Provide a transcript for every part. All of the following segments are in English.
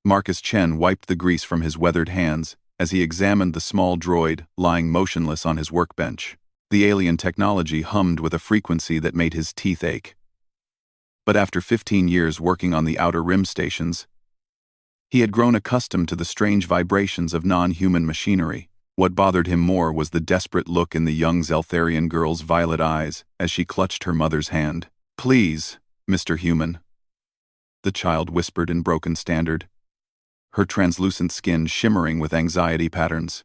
Marcus Chen wiped the grease from his weathered hands as he examined the small droid lying motionless on his workbench. The alien technology hummed with a frequency that made his teeth ache. But after 15 years working on the Outer Rim stations, he had grown accustomed to the strange vibrations of non-human machinery. What bothered him more was the desperate look in the young Zeltharian girl's violet eyes as she clutched her mother's hand. "Please, Mr. Human," the child whispered in broken standard, her translucent skin shimmering with anxiety patterns.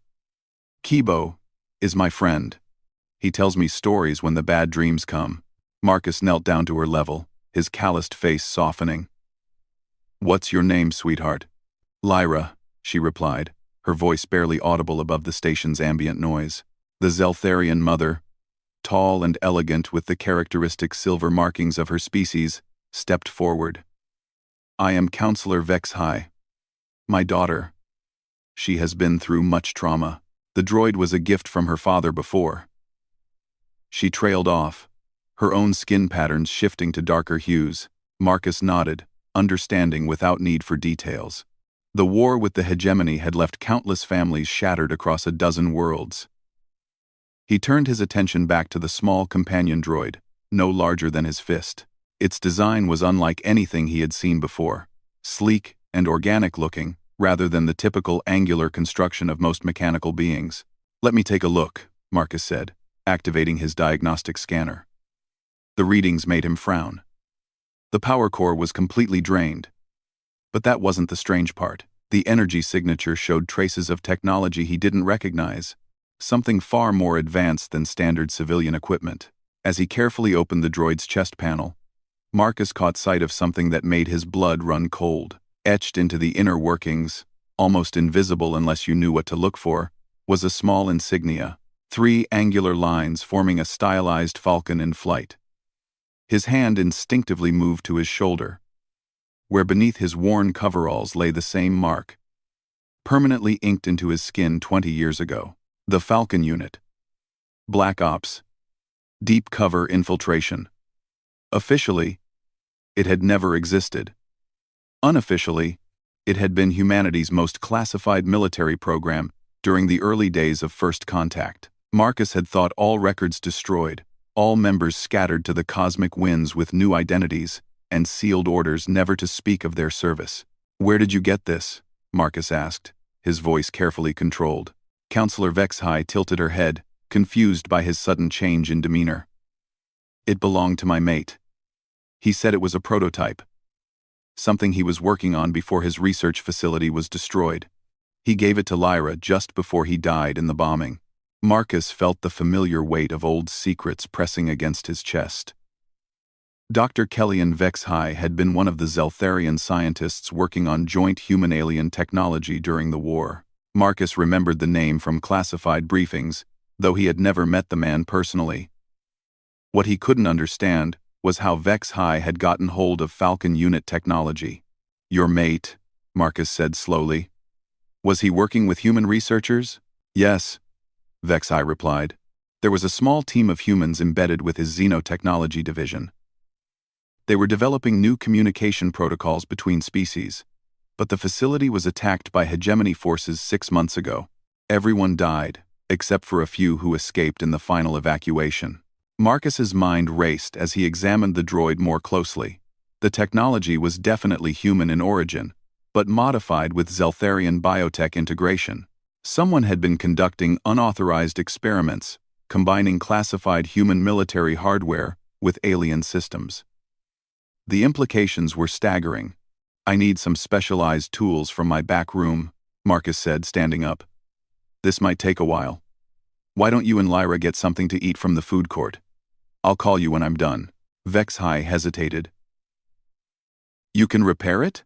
"Kibo is my friend. He tells me stories when the bad dreams come." Marcus knelt down to her level, his calloused face softening. "What's your name, sweetheart?" "Lyra," she replied, her voice barely audible above the station's ambient noise. The Zeltharian mother, tall and elegant with the characteristic silver markings of her species, stepped forward. "I am Counselor Vex High. My daughter. She has been through much trauma. The droid was a gift from her father before." She trailed off, her own skin patterns shifting to darker hues. Marcus nodded, understanding without need for details. The war with the hegemony had left countless families shattered across a dozen worlds. He turned his attention back to the small companion droid, no larger than his fist. Its design was unlike anything he had seen before, sleek and organic-looking, rather than the typical angular construction of most mechanical beings. "Let me take a look," Marcus said, activating his diagnostic scanner. The readings made him frown. The power core was completely drained. But that wasn't the strange part. The energy signature showed traces of technology he didn't recognize, something far more advanced than standard civilian equipment. As he carefully opened the droid's chest panel, Marcus caught sight of something that made his blood run cold. Etched into the inner workings, almost invisible unless you knew what to look for, was a small insignia, 3 angular lines forming a stylized falcon in flight. His hand instinctively moved to his shoulder, where beneath his worn coveralls lay the same mark, permanently inked into his skin 20 years ago. The Falcon Unit. Black Ops. Deep Cover Infiltration. Officially, it had never existed. Unofficially, it had been humanity's most classified military program during the early days of First Contact. Marcus had thought all records destroyed, all members scattered to the cosmic winds with new identities, and sealed orders never to speak of their service. "Where did you get this?" Marcus asked, his voice carefully controlled. Counselor Vex High tilted her head, confused by his sudden change in demeanor. "It belonged to my mate. He said it was a prototype. Something he was working on before his research facility was destroyed. He gave it to Lyra just before he died in the bombing." Marcus felt the familiar weight of old secrets pressing against his chest. Dr. Kellyan Vex High had been one of the Zeltharian scientists working on joint human-alien technology during the war. Marcus remembered the name from classified briefings, though he had never met the man personally. What he couldn't understand was how Vex High had gotten hold of Falcon Unit technology. "Your mate," Marcus said slowly. "Was he working with human researchers?" "Yes," Vex High replied. "There was a small team of humans embedded with his xenotechnology division. They were developing new communication protocols between species, but the facility was attacked by hegemony forces 6 months ago. Everyone died, except for a few who escaped in the final evacuation." Marcus's mind raced as he examined the droid more closely. The technology was definitely human in origin, but modified with Zeltharian biotech integration. Someone had been conducting unauthorized experiments, combining classified human military hardware with alien systems. The implications were staggering. "I need some specialized tools from my back room," Marcus said, standing up. "This might take a while. Why don't you and Lyra get something to eat from the food court? I'll call you when I'm done." Vex High hesitated. "You can repair it?"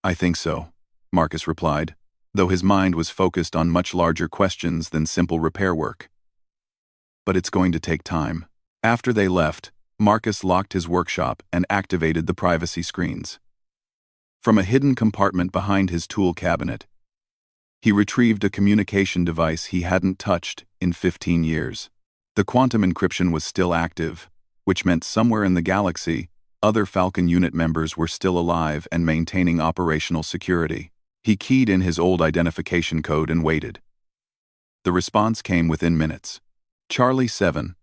"I think so," Marcus replied, though his mind was focused on much larger questions than simple repair work. "But it's going to take time." After they left, Marcus locked his workshop and activated the privacy screens. From a hidden compartment behind his tool cabinet, he retrieved a communication device he hadn't touched in 15 years. The quantum encryption was still active, which meant somewhere in the galaxy, other Falcon Unit members were still alive and maintaining operational security. He keyed in his old identification code and waited. The response came within minutes. Charlie 7.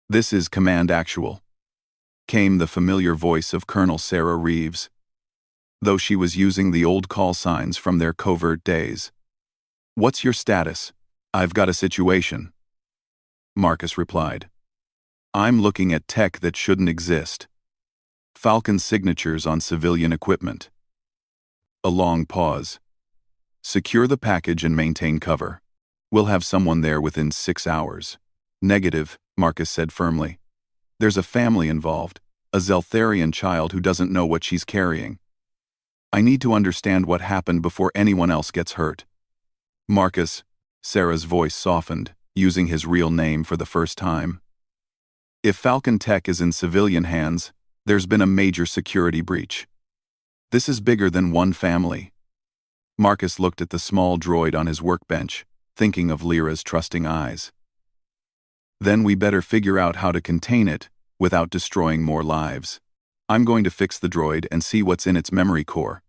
This is Command Actual. Came the familiar voice of Colonel Sarah Reeves, though she was using the old call signs from their covert days. What's your status? I've got a situation. Marcus replied. I'm looking at tech that shouldn't exist. Falcon signatures on civilian equipment. A long pause. Secure the package and maintain cover. We'll have someone there within 6 hours. Negative, Marcus said firmly. There's a family involved, a Zeltharian child who doesn't know what she's carrying. I need to understand what happened before anyone else gets hurt. Marcus, Sarah's voice softened, using his real name for the first time. If Falcon Tech is in civilian hands, there's been a major security breach. This is bigger than one family. Marcus looked at the small droid on his workbench, thinking of Lyra's trusting eyes. Then we better figure out how to contain it without destroying more lives. I'm going to fix the droid and see what's in its memory core.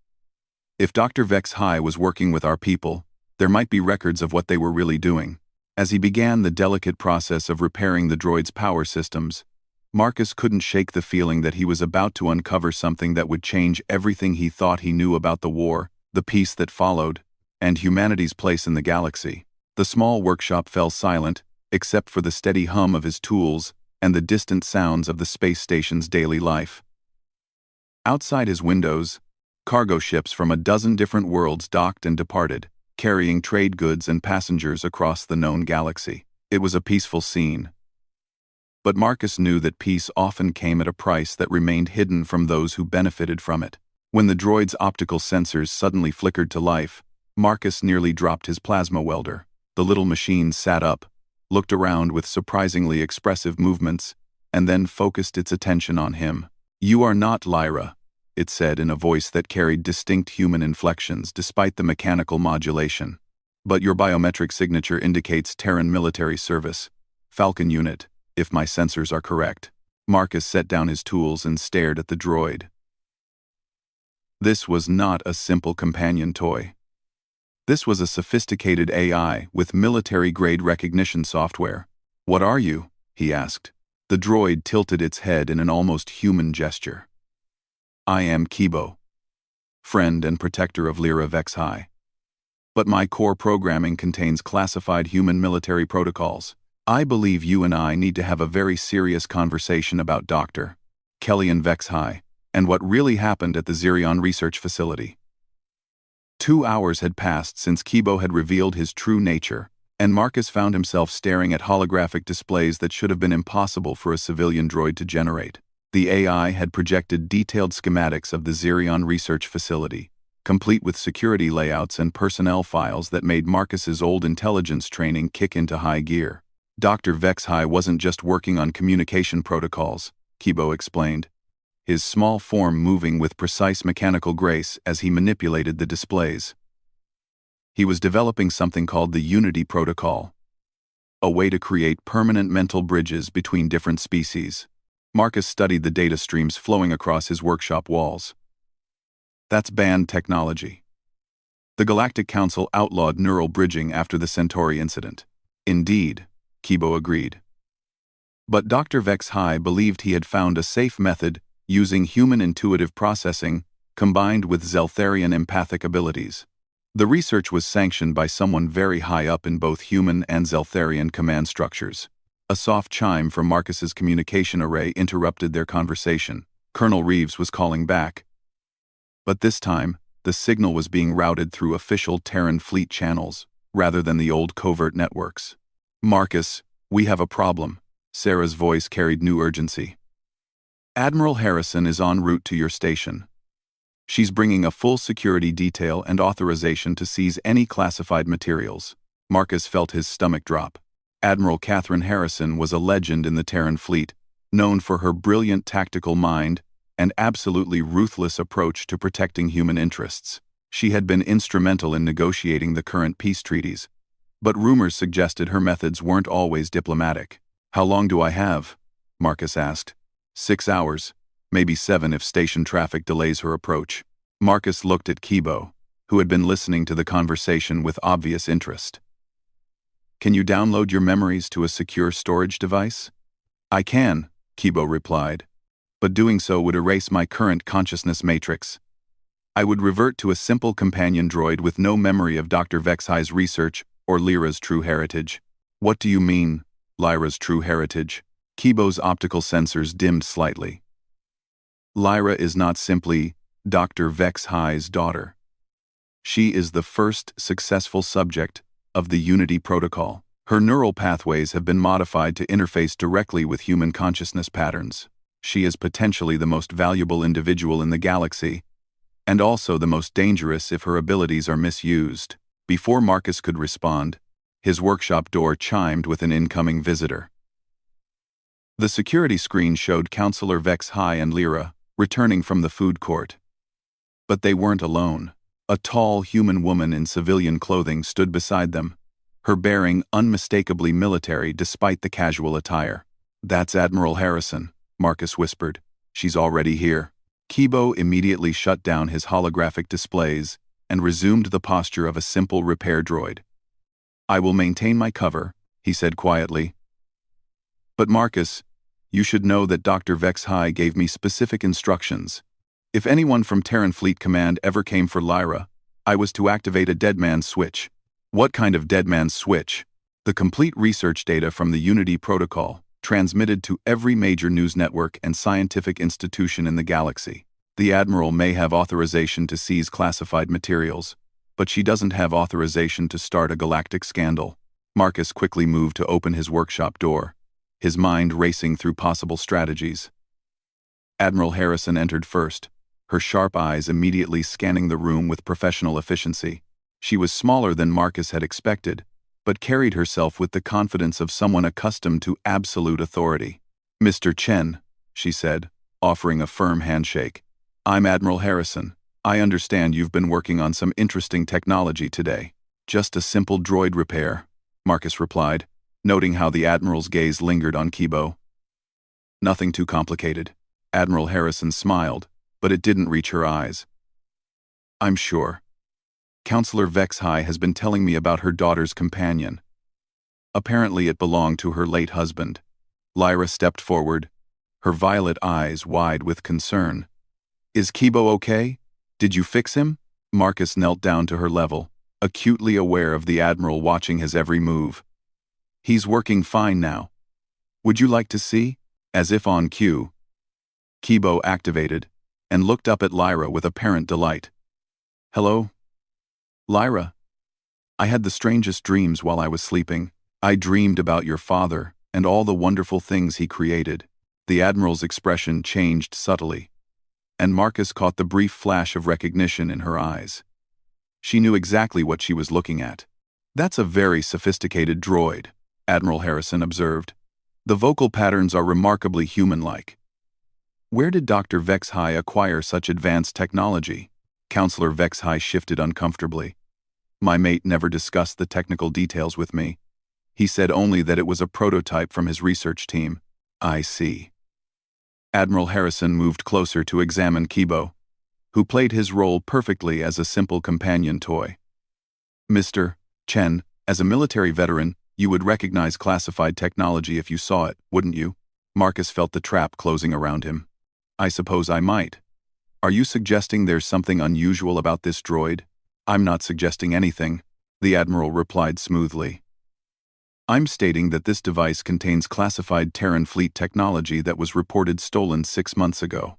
If Dr. Vex High was working with our people, there might be records of what they were really doing. As he began the delicate process of repairing the droid's power systems, Marcus couldn't shake the feeling that he was about to uncover something that would change everything he thought he knew about the war, the peace that followed, and humanity's place in the galaxy. The small workshop fell silent, except for the steady hum of his tools and the distant sounds of the space station's daily life. Outside his windows, cargo ships from a dozen different worlds docked and departed, carrying trade goods and passengers across the known galaxy. It was a peaceful scene. But Marcus knew that peace often came at a price that remained hidden from those who benefited from it. When the droid's optical sensors suddenly flickered to life, Marcus nearly dropped his plasma welder. The little machine sat up, looked around with surprisingly expressive movements, and then focused its attention on him. You are not Lyra, it said in a voice that carried distinct human inflections despite the mechanical modulation. But your biometric signature indicates Terran military service. Falcon unit, if my sensors are correct. Marcus set down his tools and stared at the droid. This was not a simple companion toy. This was a sophisticated AI with military-grade recognition software. What are you? He asked. The droid tilted its head in an almost human gesture. I am Kibo, friend and protector of Lyra Vex High. But my core programming contains classified human military protocols. I believe you and I need to have a very serious conversation about Dr. Kellyan Vex High and what really happened at the Zirion research facility. 2 hours had passed since Kibo had revealed his true nature, and Marcus found himself staring at holographic displays that should have been impossible for a civilian droid to generate. The AI had projected detailed schematics of the Zirion research facility, complete with security layouts and personnel files that made Marcus's old intelligence training kick into high gear. Dr. Vex High wasn't just working on communication protocols, Kibo explained, his small form moving with precise mechanical grace as he manipulated the displays. He was developing something called the Unity Protocol, a way to create permanent mental bridges between different species. Marcus studied the data streams flowing across his workshop walls. That's banned technology. The Galactic Council outlawed neural bridging after the Centauri incident. Indeed, Kibo agreed. But Dr. Vex High believed he had found a safe method using human intuitive processing combined with Zeltharian empathic abilities. The research was sanctioned by someone very high up in both human and Zeltharian command structures. A soft chime from Marcus's communication array interrupted their conversation. Colonel Reeves was calling back. But this time, the signal was being routed through official Terran fleet channels, rather than the old covert networks. Marcus, we have a problem. Sarah's voice carried new urgency. Admiral Harrison is en route to your station. She's bringing a full security detail and authorization to seize any classified materials. Marcus felt his stomach drop. Admiral Catherine Harrison was a legend in the Terran fleet, known for her brilliant tactical mind and absolutely ruthless approach to protecting human interests. She had been instrumental in negotiating the current peace treaties, but rumors suggested her methods weren't always diplomatic. How long do I have? Marcus asked. 6 hours, maybe 7 if station traffic delays her approach. Marcus looked at Kibo, who had been listening to the conversation with obvious interest. "Can you download your memories to a secure storage device?" "I can," Kibo replied, "but doing so would erase my current consciousness matrix. I would revert to a simple companion droid with no memory of Dr. Vexhi's research or Lyra's true heritage." "What do you mean, Lyra's true heritage?" Kibo's optical sensors dimmed slightly. "Lyra is not simply Dr. Vexhi's daughter. She is the first successful subject of the Unity Protocol. Her neural pathways have been modified to interface directly with human consciousness patterns. She is potentially the most valuable individual in the galaxy, and also the most dangerous if her abilities are misused." Before Marcus could respond, his workshop door chimed with an incoming visitor. The security screen showed Counselor Vexhi and Lyra returning from the food court. But they weren't alone. A tall human woman in civilian clothing stood beside them, her bearing unmistakably military despite the casual attire. "That's Admiral Harrison," Marcus whispered. "She's already here." Kibo immediately shut down his holographic displays and resumed the posture of a simple repair droid. "I will maintain my cover," he said quietly. "But Marcus, you should know that Dr. Vexhi gave me specific instructions. If anyone from Terran Fleet Command ever came for Lyra, I was to activate a dead man's switch." "What kind of dead man's switch?" "The complete research data from the Unity Protocol, transmitted to every major news network and scientific institution in the galaxy. The Admiral may have authorization to seize classified materials, but she doesn't have authorization to start a galactic scandal." Marcus quickly moved to open his workshop door, his mind racing through possible strategies. Admiral Harrison entered first, her sharp eyes immediately scanning the room with professional efficiency. She was smaller than Marcus had expected, but carried herself with the confidence of someone accustomed to absolute authority. "Mr. Chen," she said, offering a firm handshake. "I'm Admiral Harrison. I understand you've been working on some interesting technology today." "Just a simple droid repair," Marcus replied, noting how the Admiral's gaze lingered on Kibo. "Nothing too complicated." Admiral Harrison smiled, but it didn't reach her eyes. "I'm sure. Counselor Vexhi has been telling me about her daughter's companion. Apparently it belonged to her late husband." Lyra stepped forward, her violet eyes wide with concern. "Is Kibo okay? Did you fix him?" Marcus knelt down to her level, acutely aware of the Admiral watching his every move. "He's working fine now. Would you like to see?" As if on cue, Kibo activated and looked up at Lyra with apparent delight. "Hello? Lyra. I had the strangest dreams while I was sleeping. I dreamed about your father and all the wonderful things he created." The Admiral's expression changed subtly, and Marcus caught the brief flash of recognition in her eyes. She knew exactly what she was looking at. "That's a very sophisticated droid," Admiral Harrison observed. "The vocal patterns are remarkably human-like. Where did Dr. Vexhi acquire such advanced technology?" Counselor Vexhi shifted uncomfortably. "My mate never discussed the technical details with me. He said only that it was a prototype from his research team." "I see." Admiral Harrison moved closer to examine Kibo, who played his role perfectly as a simple companion toy. "Mr. Chen, as a military veteran, you would recognize classified technology if you saw it, wouldn't you?" Marcus felt the trap closing around him. "I suppose I might. Are you suggesting there's something unusual about this droid?" "I'm not suggesting anything," the Admiral replied smoothly. "I'm stating that this device contains classified Terran fleet technology that was reported stolen 6 months ago.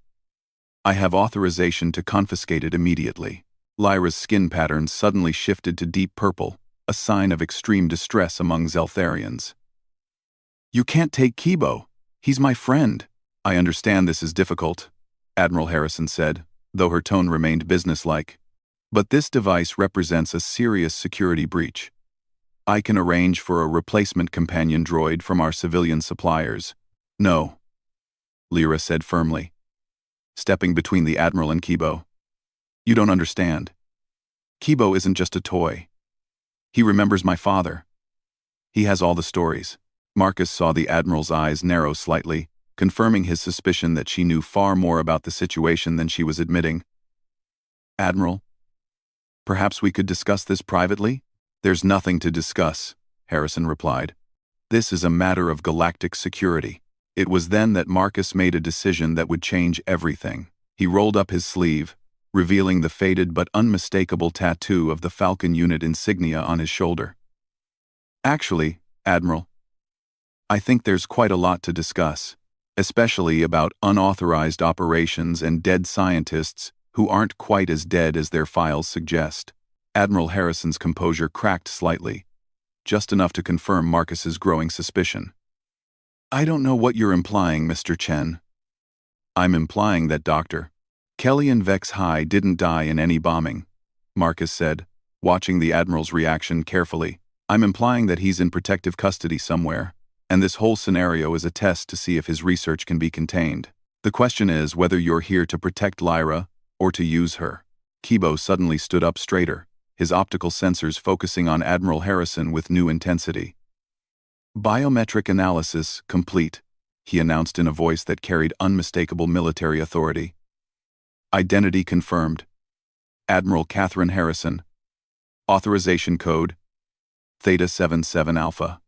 I have authorization to confiscate it immediately." Lyra's skin pattern suddenly shifted to deep purple, a sign of extreme distress among Zeltharians. "You can't take Kibo. He's my friend." "I understand this is difficult," Admiral Harrison said, though her tone remained businesslike. "But this device represents a serious security breach. I can arrange for a replacement companion droid from our civilian suppliers." "No," Lyra said firmly, stepping between the Admiral and Kibo. "You don't understand. Kibo isn't just a toy. He remembers my father. He has all the stories." Marcus saw the Admiral's eyes narrow slightly, confirming his suspicion that she knew far more about the situation than she was admitting. "Admiral, Perhaps we could discuss this privately? There's nothing to discuss, Harrison replied. This is a matter of galactic security. It was then that Marcus made a decision that would change everything. He rolled up his sleeve, revealing the faded but unmistakable tattoo of the Falcon unit insignia on his shoulder. Actually, Admiral, I think there's quite a lot to discuss, especially about unauthorized operations and dead scientists who aren't quite as dead as their files suggest. Admiral Harrison's composure cracked slightly, just enough to confirm Marcus's growing suspicion. I don't know what you're implying, Mr. Chen. I'm implying that Dr. Kellyan Vex High didn't die in any bombing, Marcus said, watching the Admiral's reaction carefully. I'm implying that he's in protective custody somewhere, and this whole scenario is a test to see if his research can be contained. The question is whether you're here to protect Lyra or to use her. Kibo suddenly stood up straighter, his optical sensors focusing on Admiral Harrison with new intensity. Biometric analysis complete, he announced in a voice that carried unmistakable military authority. Identity confirmed. Admiral Catherine Harrison. Authorization code Theta 77 Alpha.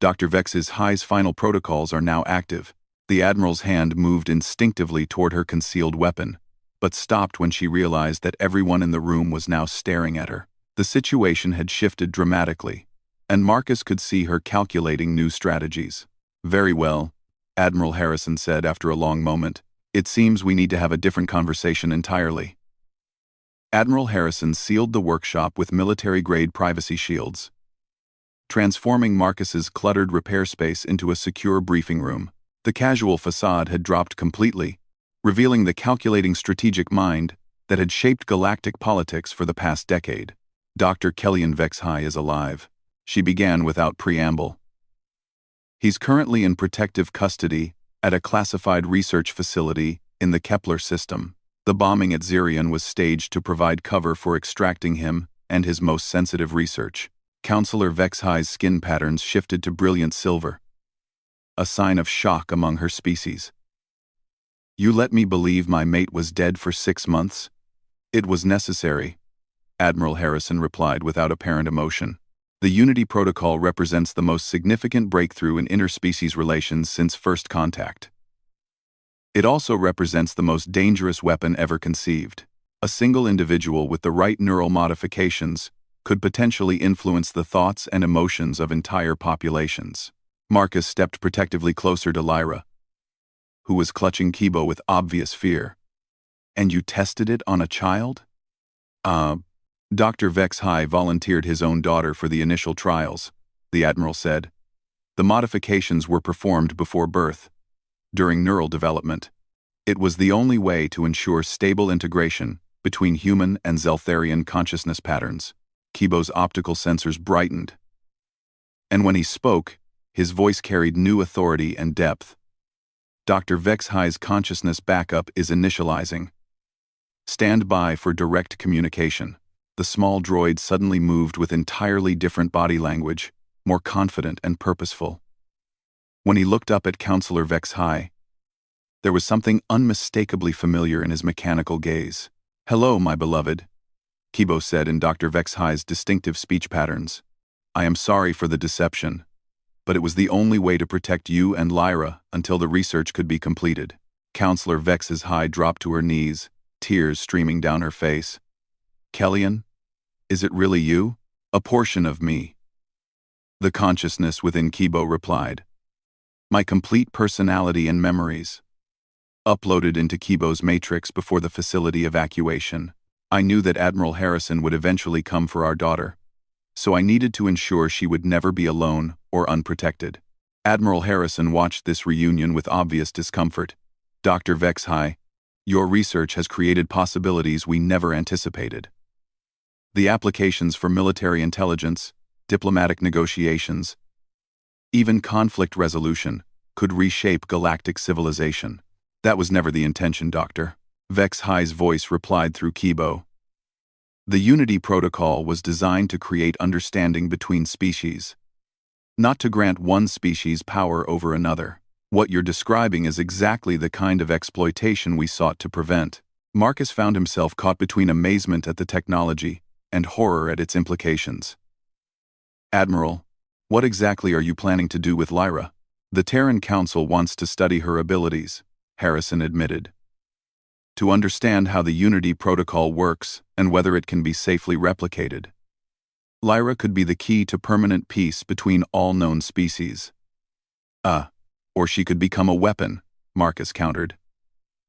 Dr. Vex's High's final protocols are now active. The Admiral's hand moved instinctively toward her concealed weapon, but stopped when she realized that everyone in the room was now staring at her. The situation had shifted dramatically, and Marcus could see her calculating new strategies. Very well, Admiral Harrison said after a long moment. It seems we need to have a different conversation entirely. Admiral Harrison sealed the workshop with military-grade privacy shields, transforming Marcus's cluttered repair space into a secure briefing room. The casual facade had dropped completely, revealing the calculating strategic mind that had shaped galactic politics for the past decade. Dr. Kellyan Vex High is alive, she began without preamble. He's currently in protective custody at a classified research facility in the Kepler system. The bombing at Zirion was staged to provide cover for extracting him and his most sensitive research. Counselor Vex High's skin patterns shifted to brilliant silver, a sign of shock among her species. You let me believe my mate was dead for 6 months? It was necessary, Admiral Harrison replied without apparent emotion. The Unity Protocol represents the most significant breakthrough in interspecies relations since first contact. It also represents the most dangerous weapon ever conceived. A single individual with the right neural modifications could potentially influence the thoughts and emotions of entire populations. Marcus stepped protectively closer to Lyra, who was clutching Kibo with obvious fear. And you tested it on a child? Dr. Vex High volunteered his own daughter for the initial trials, the Admiral said. The modifications were performed before birth, during neural development. It was the only way to ensure stable integration between human and Zeltharian consciousness patterns. Kibo's optical sensors brightened, and when he spoke, his voice carried new authority and depth. Dr. Vex High's consciousness backup is initializing. Stand by for direct communication. The small droid suddenly moved with entirely different body language, more confident and purposeful. When he looked up at Counselor Vex High, there was something unmistakably familiar in his mechanical gaze. Hello, my beloved, Kibo said in Dr. Vex High's distinctive speech patterns. I am sorry for the deception, but it was the only way to protect you and Lyra until the research could be completed. Counselor Vex's High dropped to her knees, tears streaming down her face. Kellyan, is it really you? A portion of me. The consciousness within Kibo replied. My complete personality and memories. Uploaded into Kibo's matrix before the facility evacuation. I knew that Admiral Harrison would eventually come for our daughter, so I needed to ensure she would never be alone or unprotected. Admiral Harrison watched this reunion with obvious discomfort. Dr. Vex High, your research has created possibilities we never anticipated. The applications for military intelligence, diplomatic negotiations, even conflict resolution could reshape galactic civilization. That was never the intention, Doctor. Vex High's voice replied through Kibo. The Unity Protocol was designed to create understanding between species, not to grant one species power over another. What you're describing is exactly the kind of exploitation we sought to prevent. Marcus found himself caught between amazement at the technology and horror at its implications. "Admiral, what exactly are you planning to do with Lyra?" "The Terran Council wants to study her abilities," Harrison admitted. "To understand how the Unity Protocol works and whether it can be safely replicated. Lyra could be the key to permanent peace between all known species." Or she could become a weapon," Marcus countered.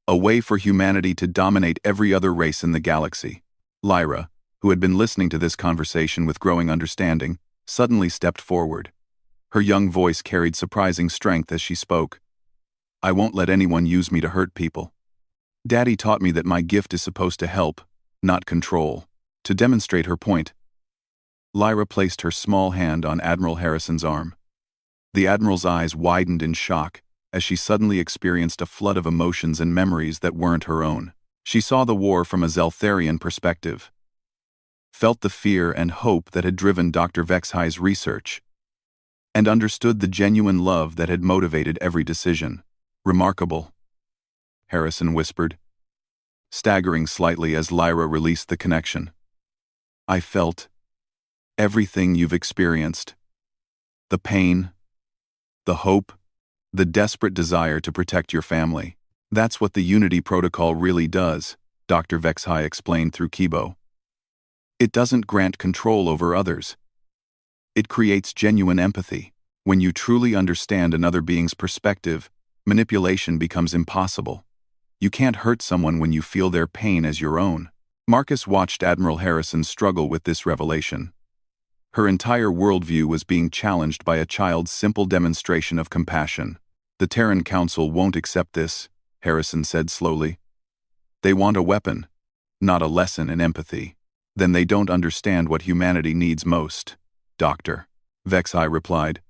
"A way for humanity to dominate every other race in the galaxy." Lyra, who had been listening to this conversation with growing understanding, suddenly stepped forward. Her young voice carried surprising strength as she spoke. "I won't let anyone use me to hurt people. Daddy taught me that my gift is supposed to help, not control." To demonstrate her point, Lyra placed her small hand on Admiral Harrison's arm. The Admiral's eyes widened in shock as she suddenly experienced a flood of emotions and memories that weren't her own. She saw the war from a Zeltharian perspective, felt the fear and hope that had driven Dr. Vexhi's research, and understood the genuine love that had motivated every decision. "Remarkable," Harrison whispered, staggering slightly as Lyra released the connection. "I felt everything you've experienced. The pain, the hope, the desperate desire to protect your family. That's what the Unity Protocol really does," Dr. Vexhi explained through Kibo. "It doesn't grant control over others. It creates genuine empathy. When you truly understand another being's perspective, manipulation becomes impossible. You can't hurt someone when you feel their pain as your own." Marcus watched Admiral Harrison struggle with this revelation. Her entire worldview was being challenged by a child's simple demonstration of compassion. "The Terran Council won't accept this," Harrison said slowly. "They want a weapon, not a lesson in empathy." "Then they don't understand what humanity needs most, Dr. Vexhi replied.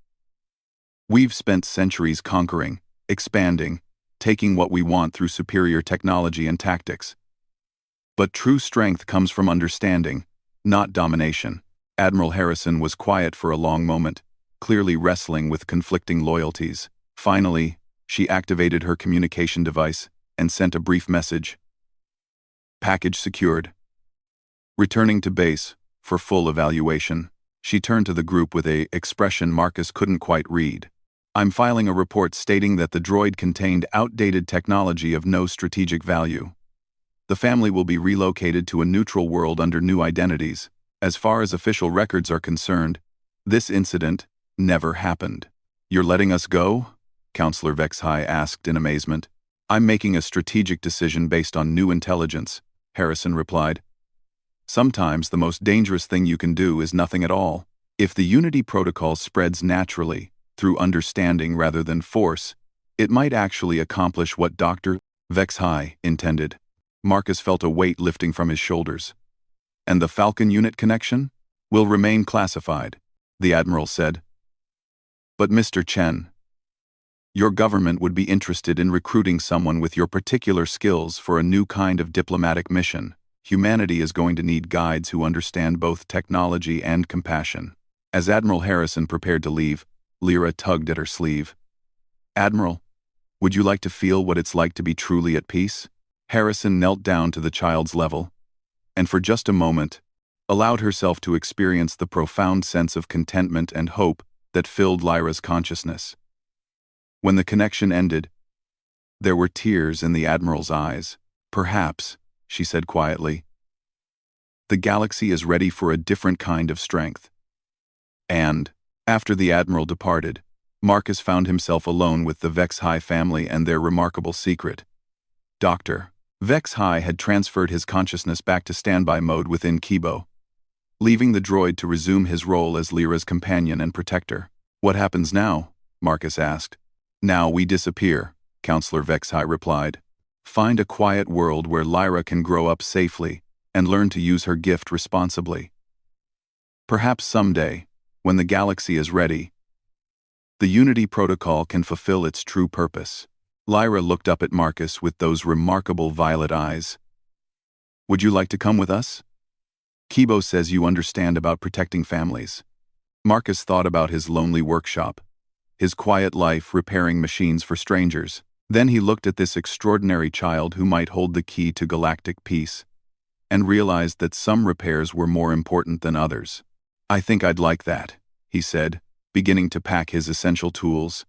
"We've spent centuries conquering, expanding, taking what we want through superior technology and tactics. But true strength comes from understanding, not domination." Admiral Harrison was quiet for a long moment, clearly wrestling with conflicting loyalties. Finally, she activated her communication device and sent a brief message. "Package secured. Returning to base for full evaluation." She turned to the group with an expression Marcus couldn't quite read. "I'm filing a report stating that the droid contained outdated technology of no strategic value. The family will be relocated to a neutral world under new identities. As far as official records are concerned, this incident never happened." "You're letting us go?" Counselor Vexhi asked in amazement. "I'm making a strategic decision based on new intelligence," Harrison replied. "Sometimes the most dangerous thing you can do is nothing at all. If the Unity Protocol spreads naturally, through understanding rather than force, it might actually accomplish what Dr. Vexhi intended." Marcus felt a weight lifting from his shoulders. "And the Falcon unit connection? Will remain classified," the Admiral said. "But Mr. Chen, your government would be interested in recruiting someone with your particular skills for a new kind of diplomatic mission. Humanity is going to need guides who understand both technology and compassion." As Admiral Harrison prepared to leave, Lyra tugged at her sleeve. "Admiral, would you like to feel what it's like to be truly at peace?" Harrison knelt down to the child's level, and for just a moment, allowed herself to experience the profound sense of contentment and hope that filled Lyra's consciousness. When the connection ended, there were tears in the Admiral's eyes. "Perhaps," she said quietly, "the galaxy is ready for a different kind of strength." And, after the Admiral departed, Marcus found himself alone with the Vexhi family and their remarkable secret. Dr. Vexhi had transferred his consciousness back to standby mode within Kibo, leaving the droid to resume his role as Lyra's companion and protector. "What happens now?" Marcus asked. "Now we disappear," Counselor Vexhi replied. "Find a quiet world where Lyra can grow up safely and learn to use her gift responsibly. Perhaps someday, when the galaxy is ready, the Unity Protocol can fulfill its true purpose." Lyra looked up at Marcus with those remarkable violet eyes. "Would you like to come with us? Kibo says you understand about protecting families." Marcus thought about his lonely workshop, his quiet life repairing machines for strangers. Then he looked at this extraordinary child who might hold the key to galactic peace. and realized that some repairs were more important than others. "I think I'd like that," he said, beginning to pack his essential tools.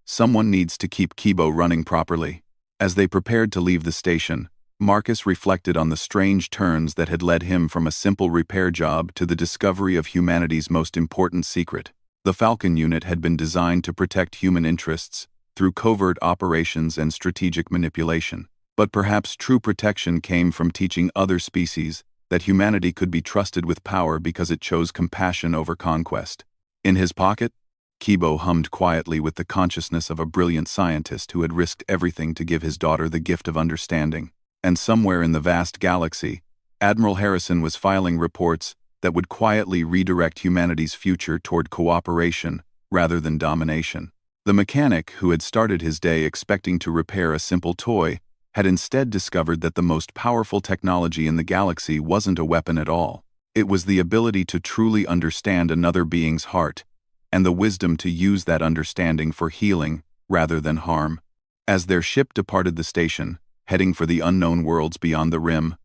Someone needs to keep Kibo running properly. As they prepared to leave the station, Marcus reflected on the strange turns that had led him from a simple repair job to the discovery of humanity's most important secret. The Falcon unit had been designed to protect human interests through covert operations and strategic manipulation. But perhaps true protection came from teaching other species that humanity could be trusted with power because it chose compassion over conquest. In his pocket, Kibo hummed quietly with the consciousness of a brilliant scientist who had risked everything to give his daughter the gift of understanding. And somewhere in the vast galaxy, Admiral Harrison was filing reports that would quietly redirect humanity's future toward cooperation rather than domination. The mechanic, who had started his day expecting to repair a simple toy, had instead discovered that the most powerful technology in the galaxy wasn't a weapon at all. It was the ability to truly understand another being's heart, and the wisdom to use that understanding for healing rather than harm. As their ship departed the station, heading for the unknown worlds beyond the rim,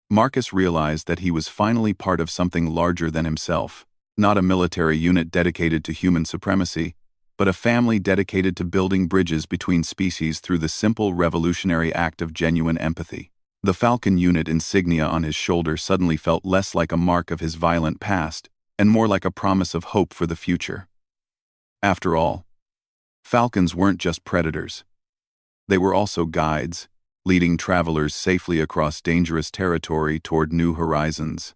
Marcus realized that he was finally part of something larger than himself, not a military unit dedicated to human supremacy, but a family dedicated to building bridges between species through the simple revolutionary act of genuine empathy. The Falcon unit insignia on his shoulder suddenly felt less like a mark of his violent past and more like a promise of hope for the future. After all, Falcons weren't just predators. They were also guides, leading travelers safely across dangerous territory toward new horizons.